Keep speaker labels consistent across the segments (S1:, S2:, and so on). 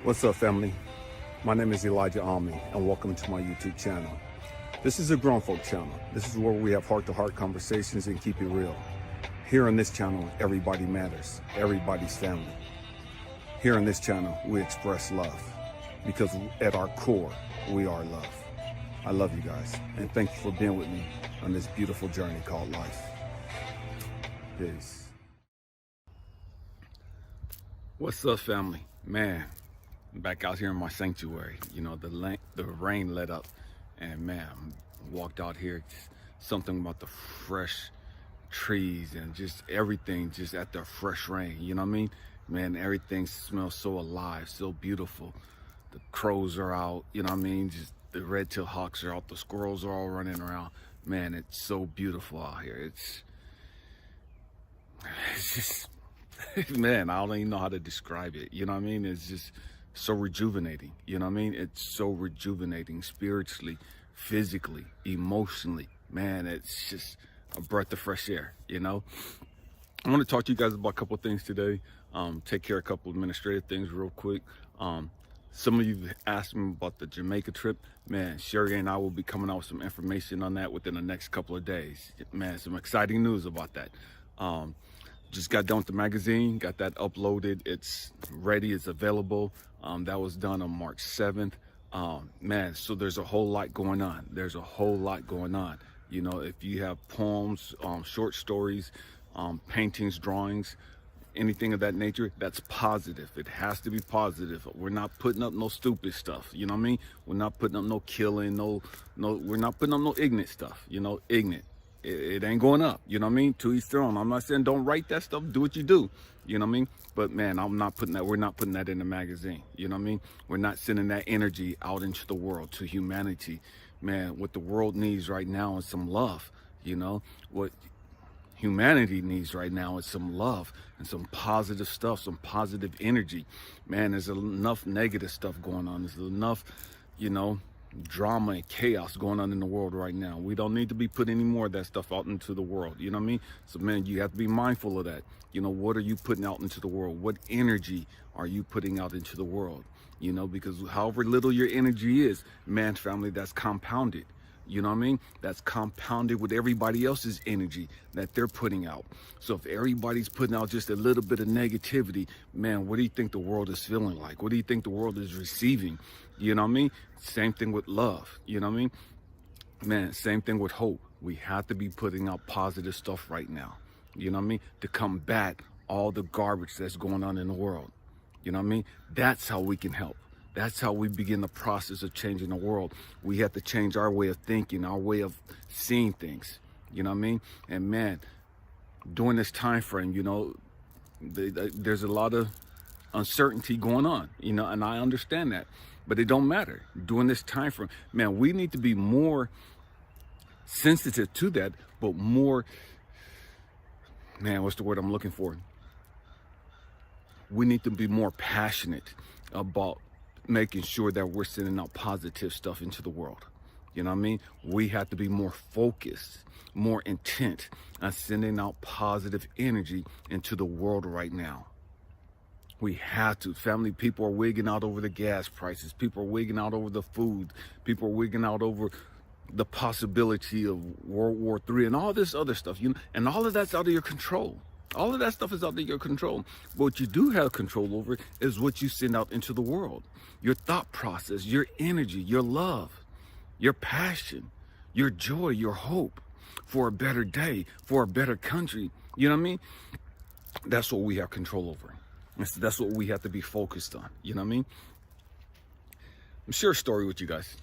S1: What's up, family? My name is ElijahAmmi, and welcome to my YouTube channel. This is a grown folk channel. This is where we have heart-to-heart conversations and keep it real. Here on this channel, everybody matters. Everybody's family. Here on this channel, we express love because at our core, we are love. I love you guys, and thank you for being with me on this beautiful journey called life. Peace. What's up, family? Man, I'm back out here in my sanctuary. You know, the rain let up, and man, walked out here. Just something about the fresh trees and just everything just at the fresh rain. You know what I mean? Man, everything smells so alive, so beautiful. The crows are out. You know what I mean? Just the red-tailed hawks are out. The squirrels are all running around. Man, it's so beautiful out here. It's just, man, I don't even know how to describe it. You know what I mean? It's just so rejuvenating. You know what I mean? It's so rejuvenating spiritually, physically, emotionally. Man, it's just a breath of fresh air, you know? I want to talk to you guys about a couple of things today. Take care of a couple of administrative things real quick. Some of you asked me about the Jamaica trip. Man, Sherry and I will be coming out with some information on that within the next couple of days. Man, some exciting news about that. Just got done with the magazine, got that uploaded. It's ready, it's available. That was done on March 7th. Man, so there's a whole lot going on. There's a whole lot going on. You know, if you have poems, short stories, paintings, drawings, anything of that nature, that's positive. It has to be positive. We're not putting up no stupid stuff. You know what I mean? We're not putting up no killing, we're not putting up no ignorant stuff, you know, ignorant. It ain't going up, you know what I mean? To each their own. I'm not saying don't write that stuff, do what you do, you know what I mean? But man, we're not putting that in the magazine, you know what I mean? We're not sending that energy out into the world, to humanity. Man, what the world needs right now is some love, you know? What humanity needs right now is some love and some positive stuff, some positive energy. Man, there's enough negative stuff going on. There's enough, you know, drama and chaos going on in the world right now. We don't need to be putting any more of that stuff out into the world, you know what I mean? So man, you have to be mindful of that. You know, what are you putting out into the world? What energy are you putting out into the world? You know, because however little your energy is, man, family, that's compounded. You know what I mean? That's compounded with everybody else's energy that they're putting out. So if everybody's putting out just a little bit of negativity, man, what do you think the world is feeling like? What do you think the world is receiving? You know what I mean? Same thing with love. You know what I mean? Man, same thing with hope. We have to be putting out positive stuff right now. You know what I mean? To combat all the garbage that's going on in the world. You know what I mean? That's how we can help. That's how we begin the process of changing the world. We have to change our way of thinking, our way of seeing things. You know what I mean? And man, during this time frame, you know, there's a lot of uncertainty going on, you know, and I understand that. But it don't matter. During this time frame, man, we need to be more sensitive to that, but more, man, what's the word I'm looking for? We need to be more passionate about making sure that we're sending out positive stuff into the world. You know what I mean? We have to be more focused, more intent on sending out positive energy into the world right now. We have to. Family, people are wigging out over the gas prices. People are wigging out over the food. People are wigging out over the possibility of World War III and all this other stuff. You know, and all of that's out of your control. All of that stuff is out of your control. But what you do have control over is what you send out into the world. Your thought process, your energy, your love, your passion, your joy, your hope for a better day, for a better country. You know what I mean? That's what we have control over. That's what we have to be focused on. You know what I mean? I'm share a story with you guys.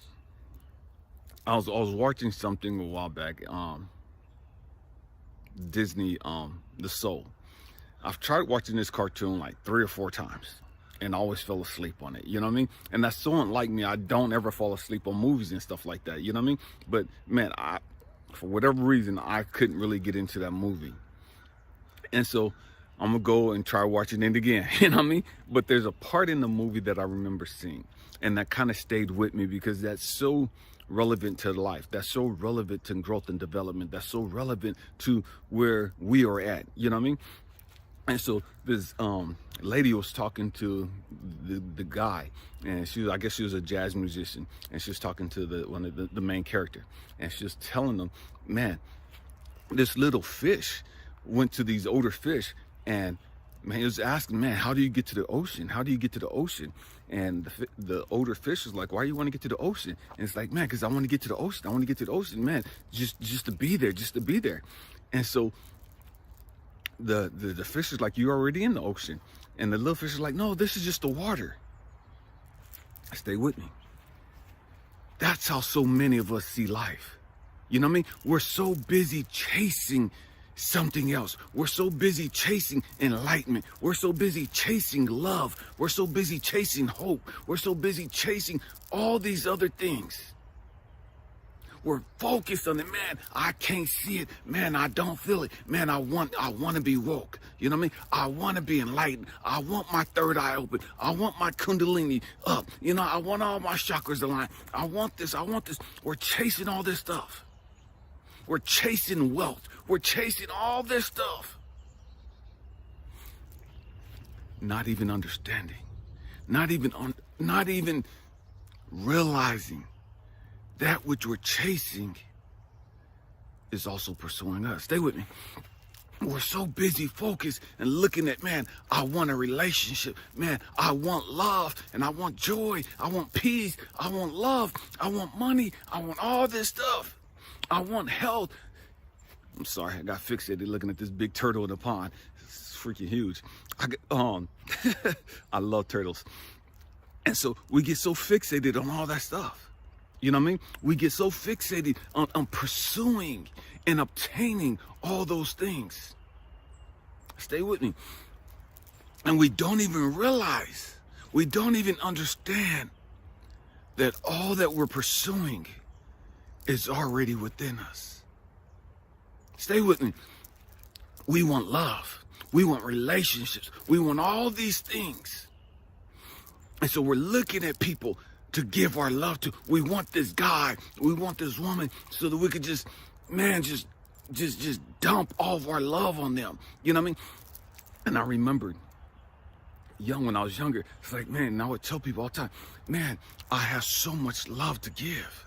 S1: I was watching something a while back. Disney, The Soul. I've tried watching this cartoon like 3 or 4 times and always fell asleep on it. You know what I mean? And that's so unlike me. I don't ever fall asleep on movies and stuff like that. You know what I mean? But man, for whatever reason, I couldn't really get into that movie. And so I'm gonna go and try watching it again. You know what I mean? But there's a part in the movie that I remember seeing, and that kind of stayed with me because that's so relevant to life. That's so relevant to growth and development. That's so relevant to where we are at. You know what I mean? And so this lady was talking to the guy, and I guess she was a jazz musician, and she was talking to one of the main character, and she was telling them, man, this little fish went to these older fish, and man, he was asking, man, how do you get to the ocean? How do you get to the ocean? And the older fish was like, why do you want to get to the ocean? And it's like, man, because I want to get to the ocean. I want to get to the ocean, man, just to be there, just to be there. And so the fish is like, you're already in the ocean. And the little fish is like, no, this is just the water. Stay with me. That's how so many of us see life. You know what I mean? We're so busy chasing something else. We're so busy chasing enlightenment. We're so busy chasing love. We're so busy chasing hope. We're so busy chasing all these other things. We're focused on it. Man, I can't see it. Man, I don't feel it. Man, I want to be woke. You know what I mean? I want to be enlightened. I want my third eye open. I want my kundalini up. You know, I want all my chakras aligned. I want this. I want this. We're chasing all this stuff. We're chasing wealth. We're chasing all this stuff. Not even understanding. Not even realizing that which we're chasing is also pursuing us. Stay with me. We're so busy focused and looking at, man, I want a relationship. Man, I want love and I want joy. I want peace. I want love. I want money. I want all this stuff. I want health. I'm sorry, I got fixated looking at this big turtle in the pond. It's freaking huge. I love turtles. And so we get so fixated on all that stuff. You know what I mean? We get so fixated on pursuing and obtaining all those things. Stay with me. And we don't even realize, we don't even understand that all that we're pursuing is already within us. Stay with me. We want love. We want relationships. We want all these things. And so we're looking at people to give our love to. We want this guy. We want this woman so that we could just dump all of our love on them. You know what I mean? And I remembered when I was younger, it's like, man, and I would tell people all the time, man, I have so much love to give.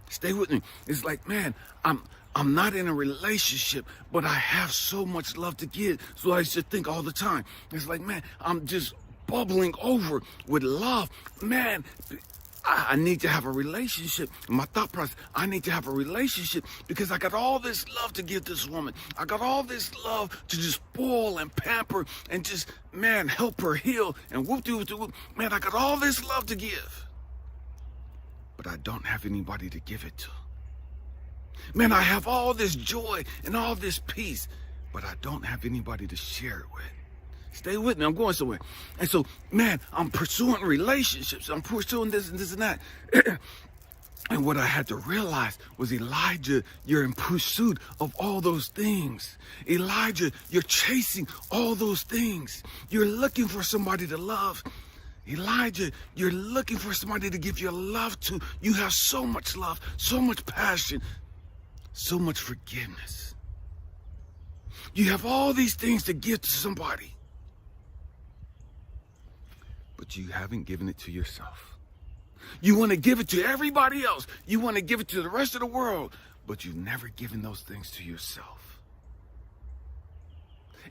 S1: Stay with me. It's like, man, I'm not in a relationship, but I have so much love to give. So I used to think all the time. It's like, man, I'm just bubbling over with love. Man, I need to have a relationship. My thought process, I need to have a relationship because I got all this love to give this woman. I got all this love to just spoil and pamper and just, man, help her heal and whoop-de-whoop-de-whoop. Man, I got all this love to give, but I don't have anybody to give it to. Man, I have all this joy and all this peace, but I don't have anybody to share it with. Stay with me. I'm going somewhere. And so, man, I'm pursuing relationships. I'm pursuing this and this and that. And what I had to realize was, Elijah, you're in pursuit of all those things. Elijah, you're chasing all those things. You're looking for somebody to love. Elijah, you're looking for somebody to give your love to. You have so much love, so much passion, so much forgiveness. You have all these things to give to somebody, but you haven't given it to yourself. You want to give it to everybody else. You want to give it to the rest of the world, but you've never given those things to yourself.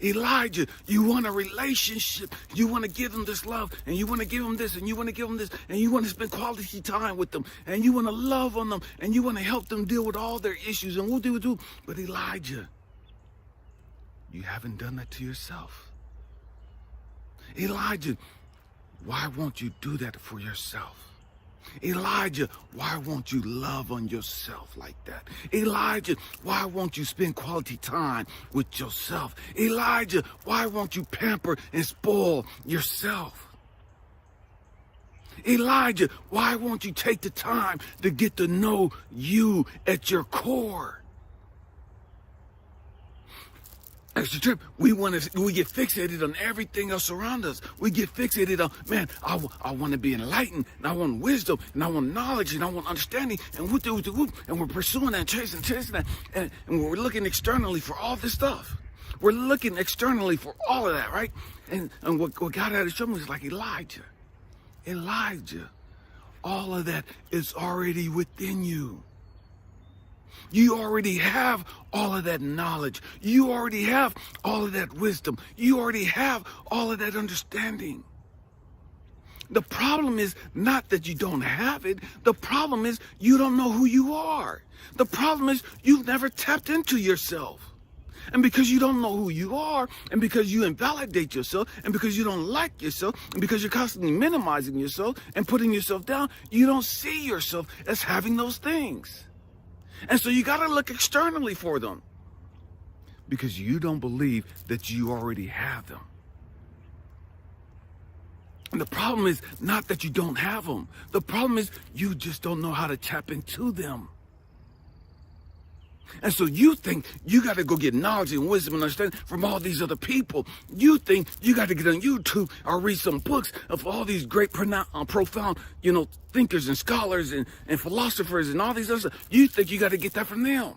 S1: Elijah, you want a relationship. You want to give them this love, and you want to give them this, and you want to give them this, and you want to spend quality time with them, and you want to love on them, and you want to help them deal with all their issues, and we'll do. But Elijah, you haven't done that to yourself. Elijah, why won't you do that for yourself? Elijah, why won't you love on yourself like that? Elijah, why won't you spend quality time with yourself? Elijah, why won't you pamper and spoil yourself? Elijah, why won't you take the time to get to know you at your core? Extra trip. We get fixated on everything else around us. We get fixated on, man, I want to be enlightened, and I want wisdom, and I want knowledge, and I want understanding, and and we're pursuing that, chasing that, and we're looking externally for all this stuff. We're looking externally for all of that, right? And what God had to show me was like Elijah. All of that is already within you. You already have all of that knowledge. You already have all of that wisdom. You already have all of that understanding. The problem is not that you don't have it. The problem is you don't know who you are. The problem is you've never tapped into yourself. And because you don't know who you are, and because you invalidate yourself, and because you don't like yourself, and because you're constantly minimizing yourself and putting yourself down, you don't see yourself as having those things. And so you got to look externally for them because you don't believe that you already have them. And the problem is not that you don't have them. The problem is you just don't know how to tap into them. And so you think you got to go get knowledge and wisdom and understanding from all these other people. You think you got to get on YouTube or read some books of all these great, profound, thinkers and scholars and philosophers and all these other stuff. You think you got to get that from them.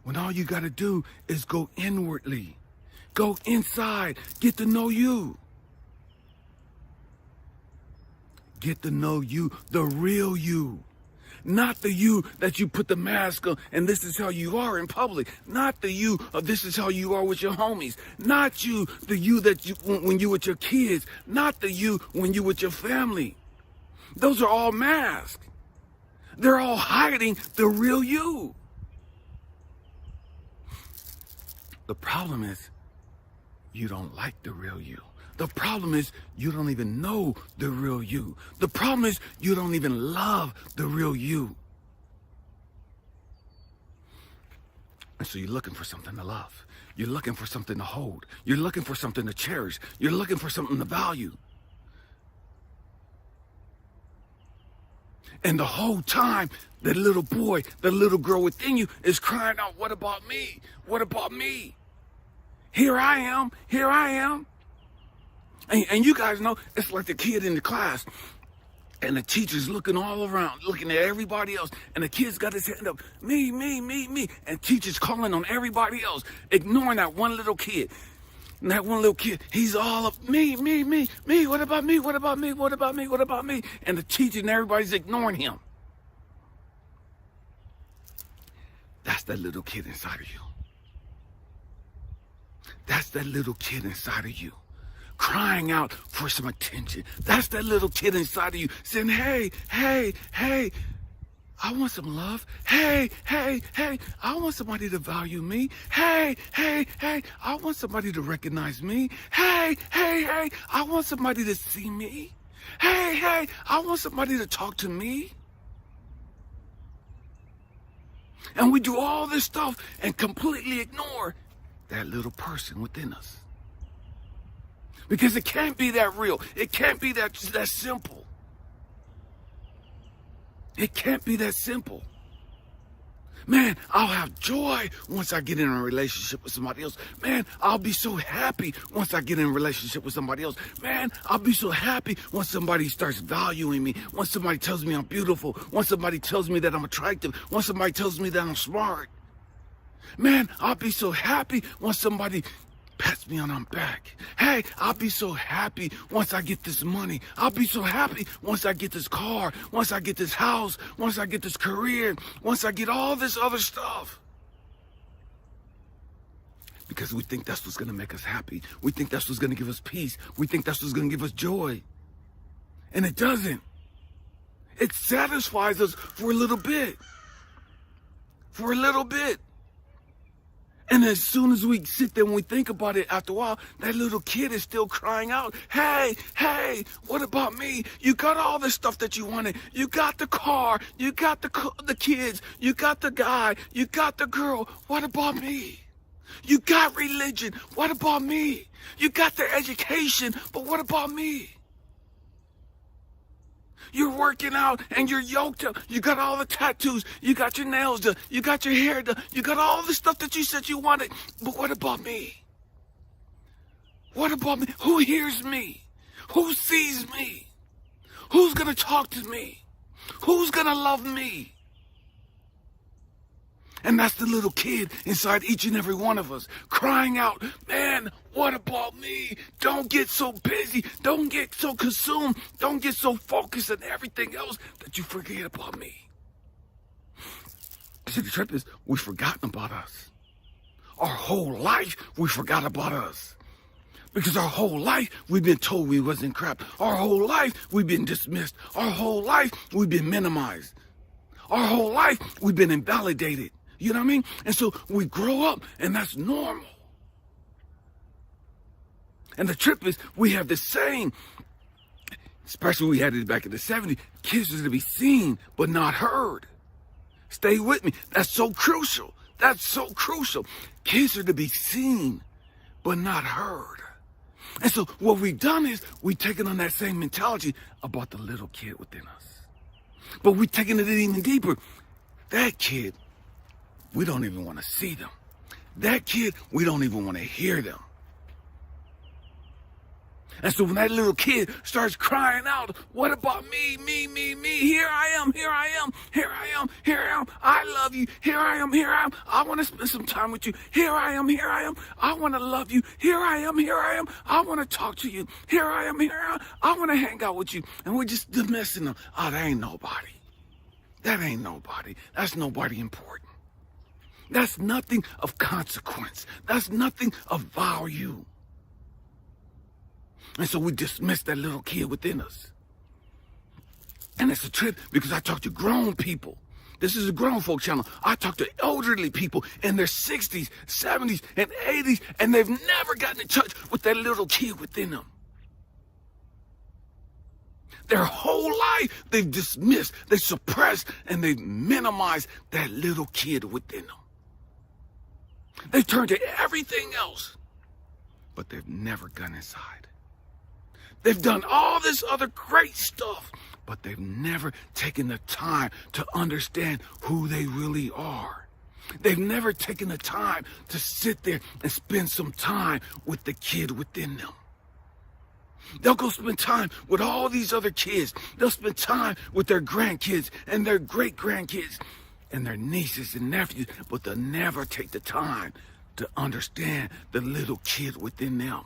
S1: When all you got to do is go inwardly. Go inside. Get to know you. Get to know you, the real you. Not the you that you put the mask on and this is how you are in public. Not the you of this is how you are with your homies. Not you, the you that you when you with your kids. Not the you when you with your family. Those are all masks. They're all hiding the real you. The problem is you don't like the real you. The problem is you don't even know the real you. The problem is you don't even love the real you. And so you're looking for something to love. You're looking for something to hold. You're looking for something to cherish. You're looking for something to value. And the whole time, that little boy, the little girl within you is crying out, what about me? What about me? Here I am. Here I am. And you guys know, it's like the kid in the class and the teacher's looking all around, looking at everybody else. And the kid's got his hand up, me. And teacher's calling on everybody else, ignoring that one little kid. And that one little kid, he's all up, me. What about me? What about me? What about me? What about me? And the teacher and everybody's ignoring him. That's that little kid inside of you. That's that little kid inside of you. Crying out for some attention. That's that little kid inside of you saying, hey, I want some love. Hey, I want somebody to value me. Hey, I want somebody to recognize me. Hey, I want somebody to see me. Hey, I want somebody to talk to me. And we do all this stuff and completely ignore that little person within us. Because it can't be that real. It can't be that simple. It can't be that simple. Man, I'll have joy once I get in a relationship with somebody else. Man, I'll be so happy once I get in a relationship with somebody else. Man, I'll be so happy once somebody starts valuing me. Once somebody tells me I'm beautiful. Once somebody tells me that I'm attractive. Once somebody tells me that I'm smart. Man, I'll be so happy once somebody pats me on the back. Hey, I'll be so happy once I get this money. I'll be so happy once I get this car, once I get this house, once I get this career, once I get all this other stuff. Because we think that's what's going to make us happy. We think that's what's going to give us peace. We think that's what's going to give us joy. And it doesn't. It satisfies us for a little bit. For a little bit. And as soon as we sit there and we think about it, after a while, that little kid is still crying out, hey, what about me? You got all this stuff that you wanted. You got the car. You got the kids. You got the guy. You got the girl. What about me? You got religion. What about me? You got the education. But what about me? You're working out and you're yoked up. You got all the tattoos. You got your nails done. You got your hair done. You got all the stuff that you said you wanted. But what about me? What about me? Who hears me? Who sees me? Who's going to talk to me? Who's going to love me? And that's the little kid inside each and every one of us crying out, man, what about me? Don't get so busy. Don't get so consumed. Don't get so focused on everything else that you forget about me. See, the truth is, we've forgotten about us. Our whole life, we forgot about us. Because our whole life, we've been told we wasn't crap. Our whole life, we've been dismissed. Our whole life, we've been minimized. Our whole life, we've been invalidated. You know what I mean? And so we grow up, and that's normal. And the trip is, we have this saying, especially we had it back in the 70s, kids are to be seen, but not heard. Stay with me. That's so crucial. That's so crucial. Kids are to be seen, but not heard. And so what we've done is we've taken on that same mentality about the little kid within us. But we've taken it even deeper. That kid, we don't even want to see them. That kid, we don't even want to hear them. And so when that little kid starts crying out, what about me, me, me, me? Here I am, here I am, here I am, here I am. I love you. Here I am, here I am. I want to spend some time with you. Here I am, here I am. I want to love you. Here I am, here I am. I want to talk to you. Here I am, here I am. I want to hang out with you. And we're just dismissing them. Oh, that ain't nobody. That ain't nobody. That's nobody important. That's nothing of consequence. That's nothing of value. And so we dismiss that little kid within us. And it's a trip because I talk to grown people. This is a grown folk channel. I talk to elderly people in their 60s, 70s, and 80s, and they've never gotten in touch with that little kid within them. Their whole life, they've dismissed, they suppressed, and they've minimized that little kid within them. They've turned to everything else, but they've never gone inside. They've done all this other great stuff, but they've never taken the time to understand who they really are. They've never taken the time to sit there and spend some time with the kid within them. They'll go spend time with all these other kids. They'll spend time with their grandkids and their great-grandkids and their nieces and nephews, but they'll never take the time to understand the little kid within them.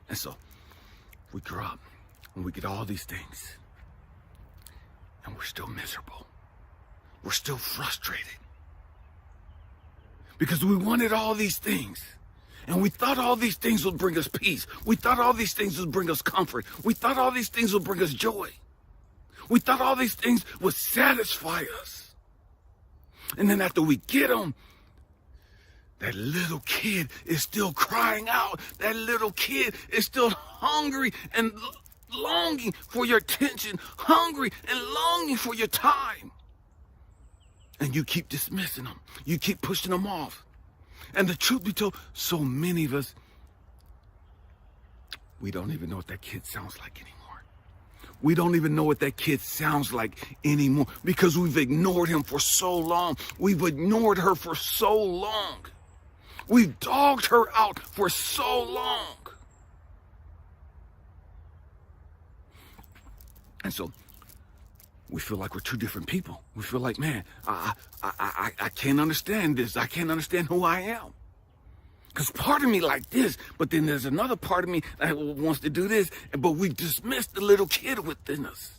S1: And so we grow up and we get all these things and we're still miserable. We're still frustrated because we wanted all these things and we thought all these things would bring us peace. We thought all these things would bring us comfort. We thought all these things would bring us joy. We thought all these things would satisfy us. And then after we get them, that little kid is still crying out. That little kid is still hungry and longing for your attention, hungry and longing for your time. And you keep dismissing them. You keep pushing them off. And the truth be told, so many of us, we don't even know what that kid sounds like anymore. We don't even know what that kid sounds like anymore because we've ignored him for so long. We've ignored her for so long. We've dogged her out for so long. And so we feel like we're two different people. We feel like, man, I can't understand this. I can't understand who I am. Because part of me like this, but then there's another part of me that wants to do this, but we dismiss the little kid within us.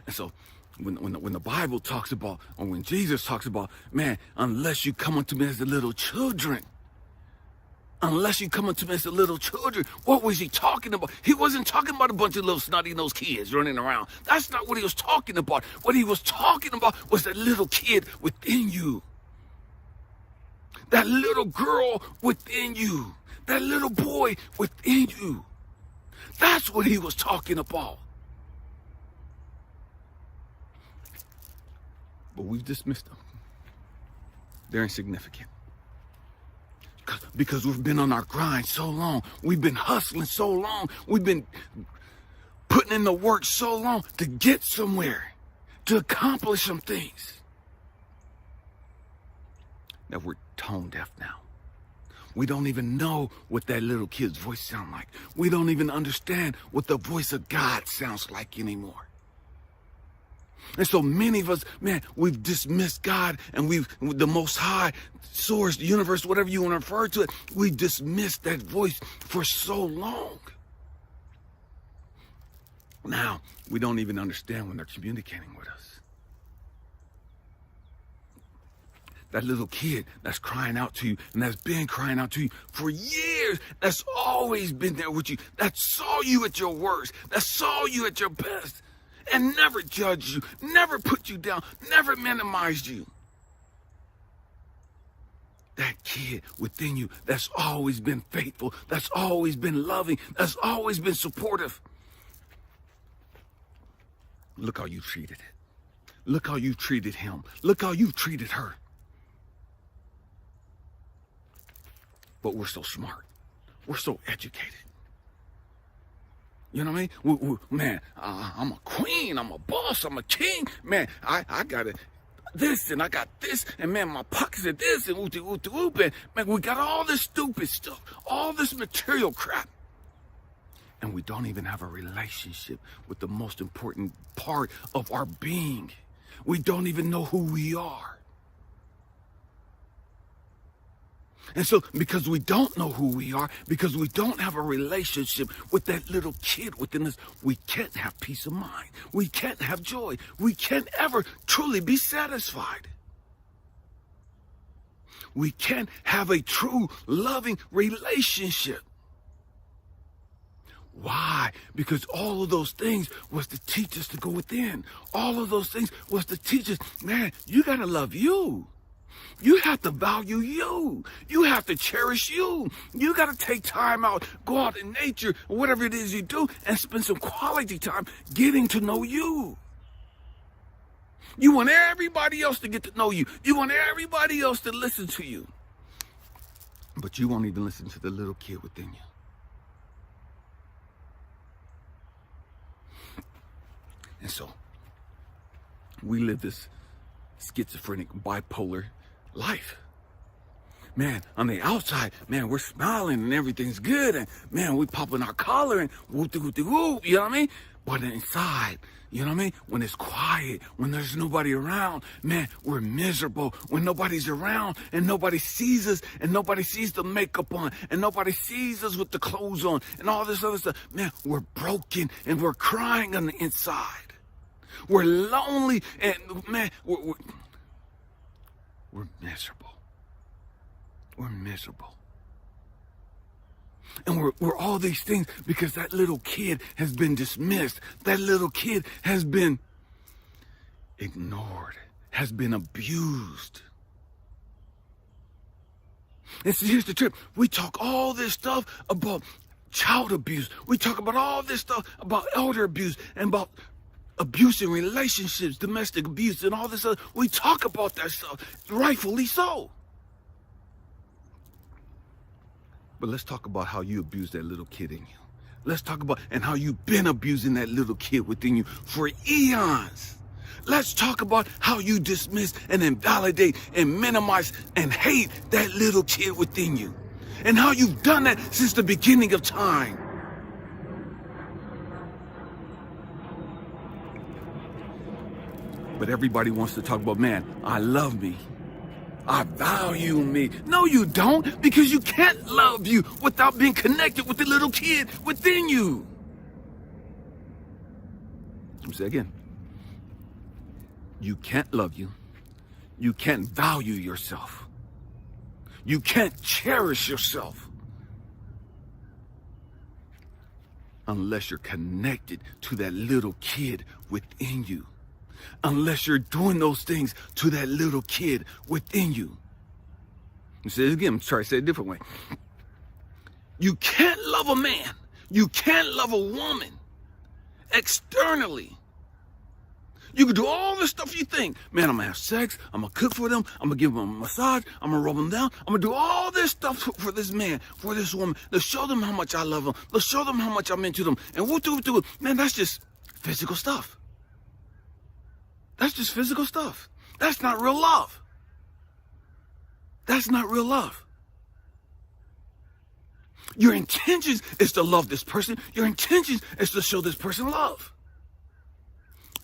S1: And so when the Bible talks about, or when Jesus talks about, man, unless you come unto me as the little children, unless you come unto me as the little children, what was he talking about? He wasn't talking about a bunch of little snotty-nosed kids running around. That's not what he was talking about. What he was talking about was that little kid within you. That little girl within you. That little boy within you. That's what he was talking about. But we've dismissed them. They're insignificant. Because we've been on our grind so long. We've been hustling so long. We've been putting in the work so long to get somewhere, to accomplish some things, that we're tone deaf now. We don't even know what that little kid's voice sounds like. We don't even understand what the voice of God sounds like anymore. And so many of us, man, we've dismissed God, and the Most High source, the universe, whatever you want to refer to it, we dismissed that voice for so long. Now, we don't even understand when they're communicating with us. That little kid that's crying out to you, and that's been crying out to you for years, that's always been there with you, that saw you at your worst, that saw you at your best, and never judged you, never put you down, never minimized you. That kid within you that's always been faithful, that's always been loving, that's always been supportive. Look how you treated it. Look how you treated him. Look how you treated her. But we're so smart. We're so educated. You know what I mean? Man, I'm a queen. I'm a boss. I'm a king. Man, I got this and I got this. And man, my pockets are this and oop. And man, we got all this stupid stuff. All this material crap. And we don't even have a relationship with the most important part of our being. We don't even know who we are. And so, because we don't know who we are, because we don't have a relationship with that little kid within us, we can't have peace of mind. We can't have joy. We can't ever truly be satisfied. We can't have a true, loving relationship. Why? Because all of those things was to teach us to go within. All of those things was to teach us, man, you got to love you. You have to value you. You have to cherish you. You got to take time out, go out in nature, or whatever it is you do, and spend some quality time getting to know you. You want everybody else to get to know you. You want everybody else to listen to you. But you won't even listen to the little kid within you. And so, we live this schizophrenic, bipolar life. Man, on the outside, man, we're smiling and everything's good, and man, we popping our collar and whoop, you know what I mean? But inside, you know what I mean? When it's quiet, when there's nobody around, man, we're miserable. When nobody's around and nobody sees us and nobody sees the makeup on and nobody sees us with the clothes on and all this other stuff, man, we're broken and we're crying on the inside. We're lonely and man, we're miserable. We're miserable. And we're all these things because that little kid has been dismissed. That little kid has been ignored, has been abused. And so here's the trip. We talk all this stuff about child abuse. We talk about all this stuff about elder abuse and about abuse in relationships, domestic abuse, and all this other. We talk about that stuff, rightfully so. But let's talk about how you abused that little kid in you. Let's talk about and how you've been abusing that little kid within you for eons. Let's talk about how you dismiss and invalidate and minimize and hate that little kid within you. And how you've done that since the beginning of time. But everybody wants to talk about, man, I love me. I value me. No, you don't, because you can't love you without being connected with the little kid within you. Let me say again. You can't love you. You can't value yourself. You can't cherish yourself unless you're connected to that little kid within you. Unless you're doing those things to that little kid within you. Let me say it again. I'm sorry, say it a different way. You can't love a man. You can't love a woman externally. You can do all the stuff you think. Man, I'm going to have sex. I'm going to cook for them. I'm going to give them a massage. I'm going to rub them down. I'm going to do all this stuff for this man, for this woman. To show them how much I love them. To show them how much I'm into them. And we'll do it. Man, that's just physical stuff. That's just physical stuff. That's not real love. That's not real love. Your intentions is to love this person. Your intentions is to show this person love.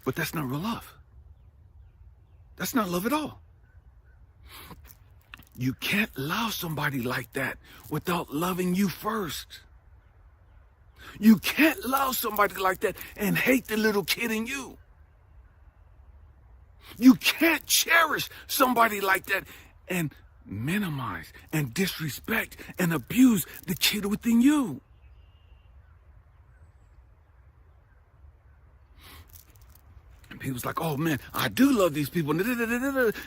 S1: But that's not real love. That's not love at all. You can't love somebody like that without loving you first. You can't love somebody like that and hate the little kid in you. You can't cherish somebody like that and minimize and disrespect and abuse the kid within you. And people's like, oh man, I do love these people.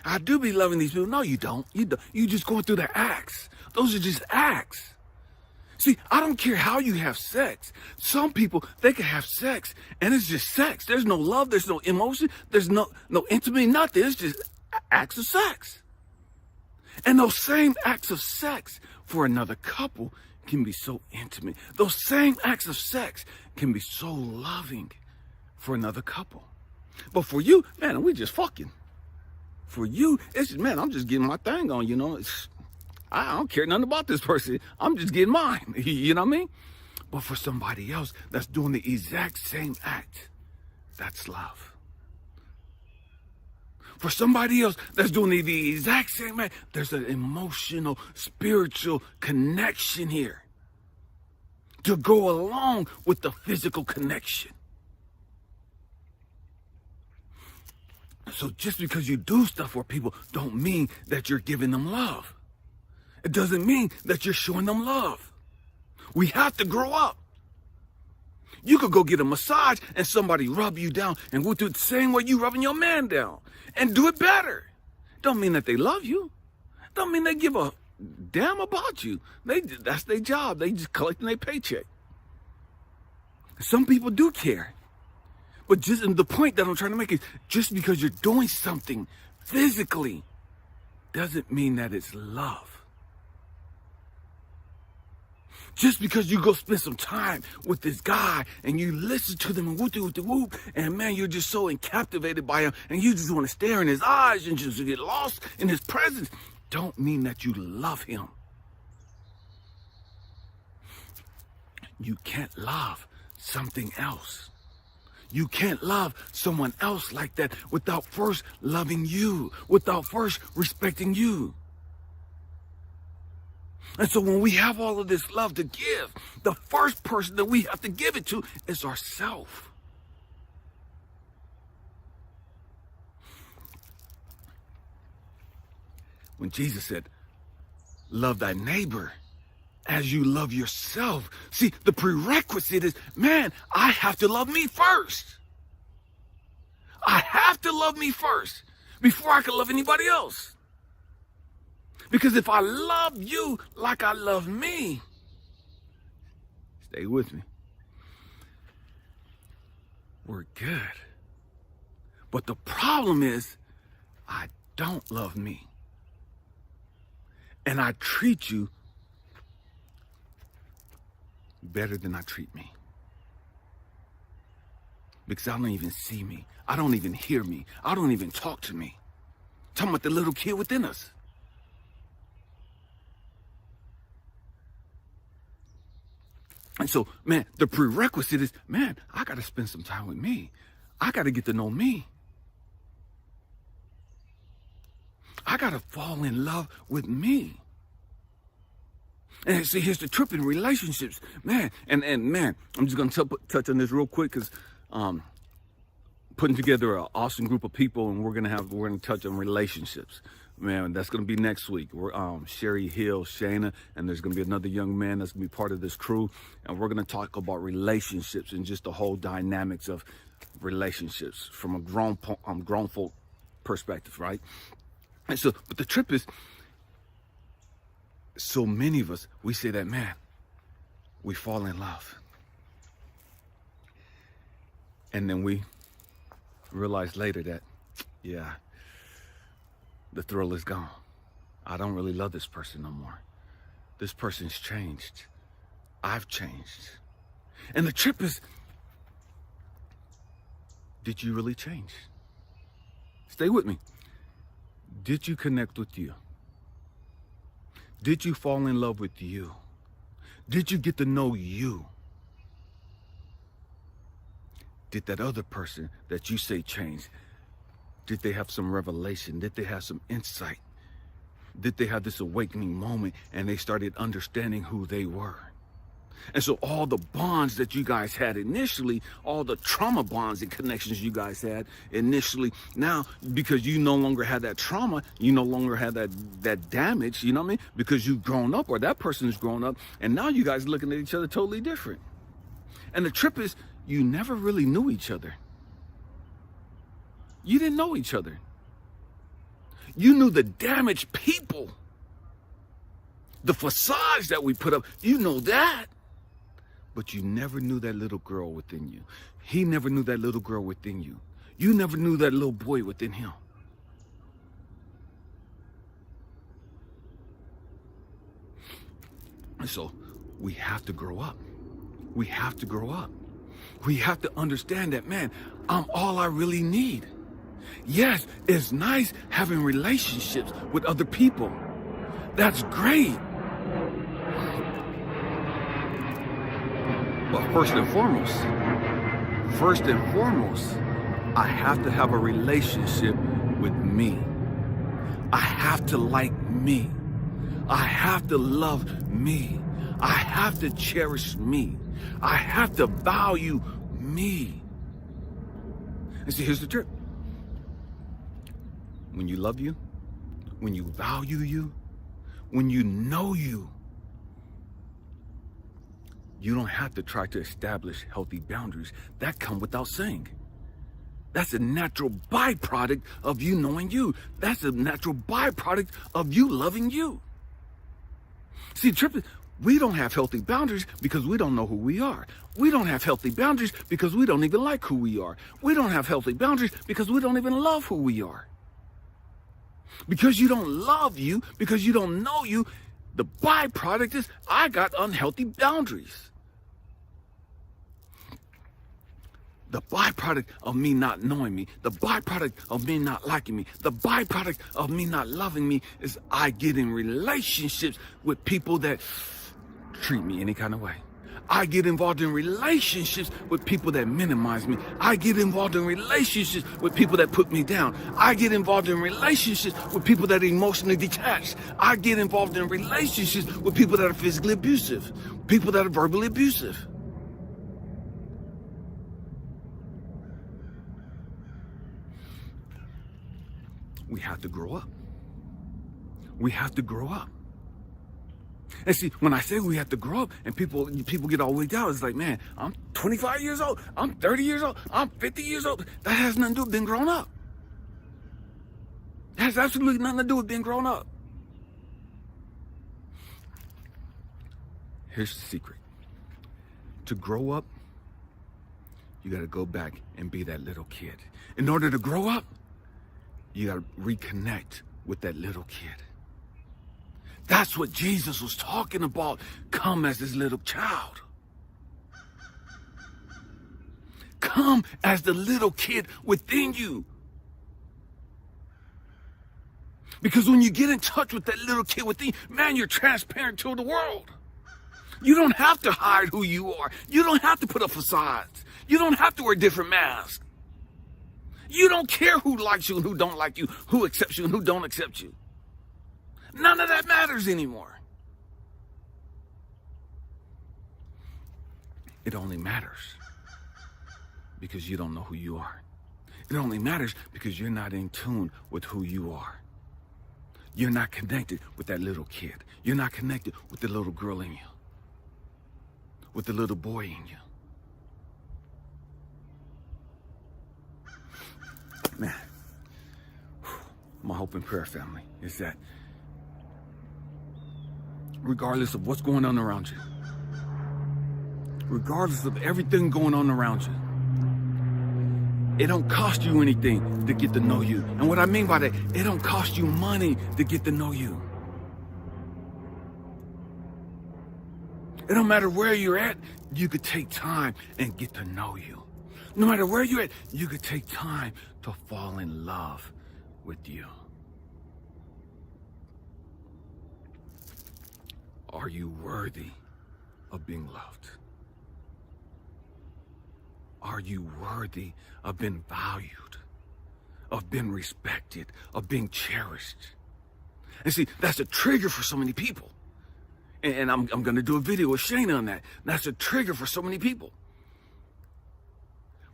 S1: I do be loving these people. No, you don't. You don't. You just going through the acts. Those are just acts. See, I don't care how you have sex. Some people, they can have sex and it's just sex. There's no love. There's no emotion. There's no intimacy, nothing. It's just acts of sex. And those same acts of sex for another couple can be so intimate. Those same acts of sex can be so loving for another couple. But for you, man, we just fucking. For you, it's just, man, I'm just getting my thing on, you know. I don't care nothing about this person. I'm just getting mine. You know what I mean? But for somebody else that's doing the exact same act, that's love. For somebody else that's doing the exact same act, there's an emotional, spiritual connection here to go along with the physical connection. So just because you do stuff for people don't mean that you're giving them love. It doesn't mean that you're showing them love. We have to grow up. You could go get a massage and somebody rub you down and we'll do it the same way you rubbing your man down and do it better. Don't mean that they love you. Don't mean they give a damn about you. That's their job. They just collecting their paycheck. Some people do care. But just the point that I'm trying to make is just because you're doing something physically doesn't mean that it's love. Just because you go spend some time with this guy and you listen to them and whoop, and man, you're just so captivated by him and you just want to stare in his eyes and just get lost in his presence, don't mean that you love him. You can't love something else. You can't love someone else like that without first loving you, without first respecting you. And so when we have all of this love to give, the first person that we have to give it to is ourselves. When Jesus said, love thy neighbor as you love yourself. See, the prerequisite is, man, I have to love me first. I have to love me first before I can love anybody else. Because if I love you like I love me, stay with me, we're good. But the problem is, I don't love me. And I treat you better than I treat me. Because I don't even see me. I don't even hear me. I don't even talk to me. I'm talking about the little kid within us. And so, man, the prerequisite is, man, I got to spend some time with me. I got to get to know me. I got to fall in love with me. And see, here's the trip in relationships, man. And man, I'm just going to touch on this real quick because putting together an awesome group of people, and we're going to touch on relationships. Man, that's going to be next week. We're Sherry Hill, Shayna, and there's going to be another young man that's going to be part of this crew. And we're going to talk about relationships and just the whole dynamics of relationships from a grown folk perspective, right? And so, but the trip is, so many of us, we say that, man, we fall in love. And then we realize later that, yeah, the thrill is gone. I don't really love this person no more. This person's changed. I've changed. And the trip is, did you really change? Stay with me. Did you connect with you? Did you fall in love with you? Did you get to know you? Did that other person that you say changed, did they have some revelation? Did they have some insight? Did they have this awakening moment and they started understanding who they were? And so all the bonds that you guys had initially, all the trauma bonds and connections you guys had initially, now, because you no longer had that trauma, you no longer had that damage, you know what I mean? Because you've grown up, or that person has grown up, and now you guys are looking at each other totally different. And the trip is, you never really knew each other. You didn't know each other. You knew the damaged people, the facades that we put up. You know that. But you never knew that little girl within you. He never knew that little girl within you. You never knew that little boy within him. And so we have to grow up. We have to grow up. We have to understand that, man, I'm all I really need. Yes, it's nice having relationships with other people. That's great. But first and foremost, I have to have a relationship with me. I have to like me. I have to love me. I have to cherish me. I have to value me. And see, here's the trick. When you love you, when you value you, when you know you, you don't have to try to establish healthy boundaries. That come without saying. That's a natural byproduct of you knowing you. That's a natural byproduct of you loving you. See, the trip is, we don't have healthy boundaries because we don't know who we are. We don't have healthy boundaries because we don't even like who we are. We don't have healthy boundaries because we don't even love who we are. Because you don't love you, because you don't know you, the byproduct is I got unhealthy boundaries. The byproduct of me not knowing me, the byproduct of me not liking me, the byproduct of me not loving me is I get in relationships with people that treat me any kind of way. I get involved in relationships with people that minimize me. I get involved in relationships with people that put me down. I get involved in relationships with people that are emotionally detached. I get involved in relationships with people that are physically abusive, people that are verbally abusive. We have to grow up. We have to grow up. And see, when I say we have to grow up and people get all wigged out, it's like, man, I'm 25 years old, I'm 30 years old, I'm 50 years old. That has nothing to do with being grown up. It has absolutely nothing to do with being grown up. Here's the secret. To grow up, you got to go back and be that little kid. In order to grow up, you got to reconnect with that little kid. That's what Jesus was talking about. Come as this little child. Come as the little kid within you. Because when you get in touch with that little kid within you, man, you're transparent to the world. You don't have to hide who you are. You don't have to put up facades. You don't have to wear different masks. You don't care who likes you and who don't like you, who accepts you and who don't accept you. None of that matters anymore. It only matters because you don't know who you are. It only matters because you're not in tune with who you are. You're not connected with that little kid. You're not connected with the little girl in you, with the little boy in you. Man, my hope and prayer, family, is that regardless of what's going on around you, regardless of everything going on around you, it don't cost you anything to get to know you. And what I mean by that, it don't cost you money to get to know you. It don't matter where you're at, you could take time and get to know you. No matter where you're at, you could take time to fall in love with you. Are you worthy of being loved? Are you worthy of being valued, of being respected, of being cherished? And see, that's a trigger for so many people. And I'm going to do a video with Shayna on that. That's a trigger for so many people.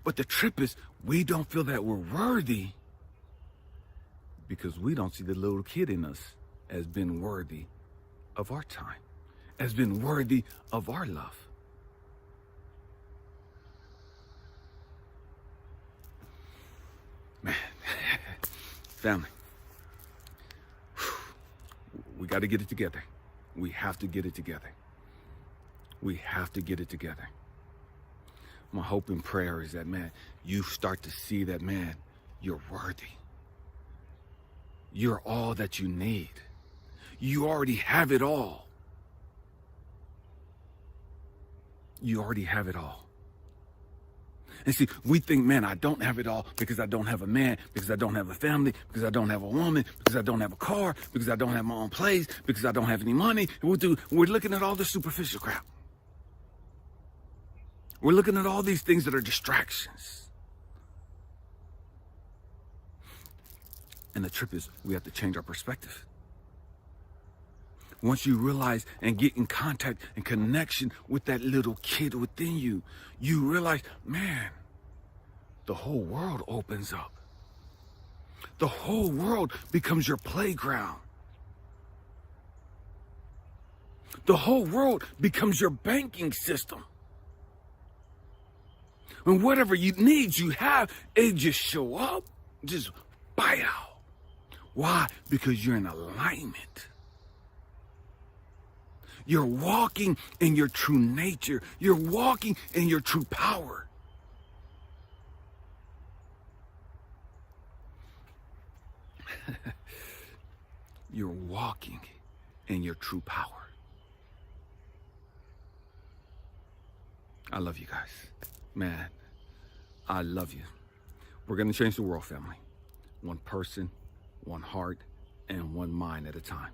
S1: But the trip is, we don't feel that we're worthy because we don't see the little kid in us as being worthy of our time, as being worthy of our love. Man, family, we got to get it together. We have to get it together. We have to get it together. My hope and prayer is that, man, you start to see that, man, you're worthy. You're all that you need. You already have it all. You already have it all. And see, we think, man, I don't have it all because I don't have a man, because I don't have a family, because I don't have a woman, because I don't have a car, because I don't have my own place, because I don't have any money. We're looking at all this superficial crap. We're looking at all these things that are distractions. And the trip is, we have to change our perspective. Once you realize and get in contact and connection with that little kid within you, you realize, man, the whole world opens up. The whole world becomes your playground. The whole world becomes your banking system. And whatever you have, it just show up, just buy out. Why? Because you're in alignment. You're walking in your true nature. You're walking in your true power. You're walking in your true power. I love you guys. Man, I love you. We're going to change the world, family. One person, one heart, and one mind at a time.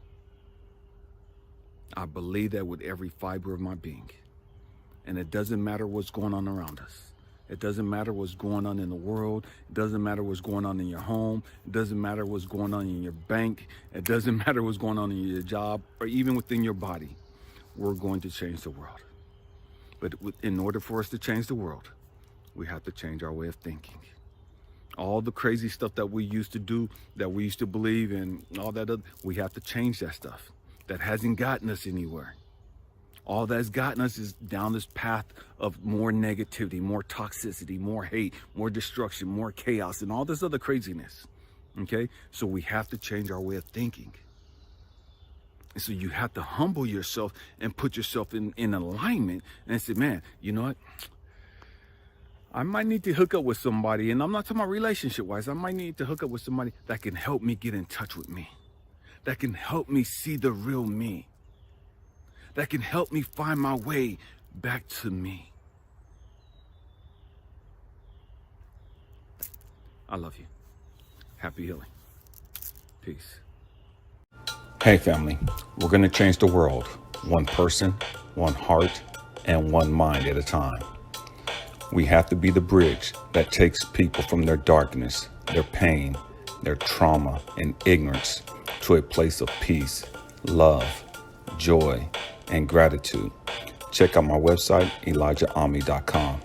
S1: I believe that with every fiber of my being. And it doesn't matter what's going on around us. It doesn't matter what's going on in the world. It doesn't matter what's going on in your home. It doesn't matter what's going on in your bank. It doesn't matter what's going on in your job or even within your body. We're going to change the world. But in order for us to change the world, we have to change our way of thinking. All the crazy stuff that we used to do, that we used to believe in, all that other, we have to change that stuff. That hasn't gotten us anywhere. All that's gotten us is down this path of more negativity, more toxicity, more hate, more destruction, more chaos, and all this other craziness. Okay? So we have to change our way of thinking. And so you have to humble yourself and put yourself in alignment and say, man, you know what? I might need to hook up with somebody, and I'm not talking about relationship-wise. I might need to hook up with somebody that can help me get in touch with me. That can help me see the real me. That can help me find my way back to me. I love you. Happy healing. Peace. Hey family, we're going to change the world. One person, one heart, and one mind at a time. We have to be the bridge that takes people from their darkness, their pain, their trauma, and ignorance to a place of peace, love, joy, and gratitude. Check out my website, ElijahAmmi.com.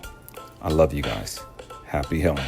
S1: I love you guys. Happy healing.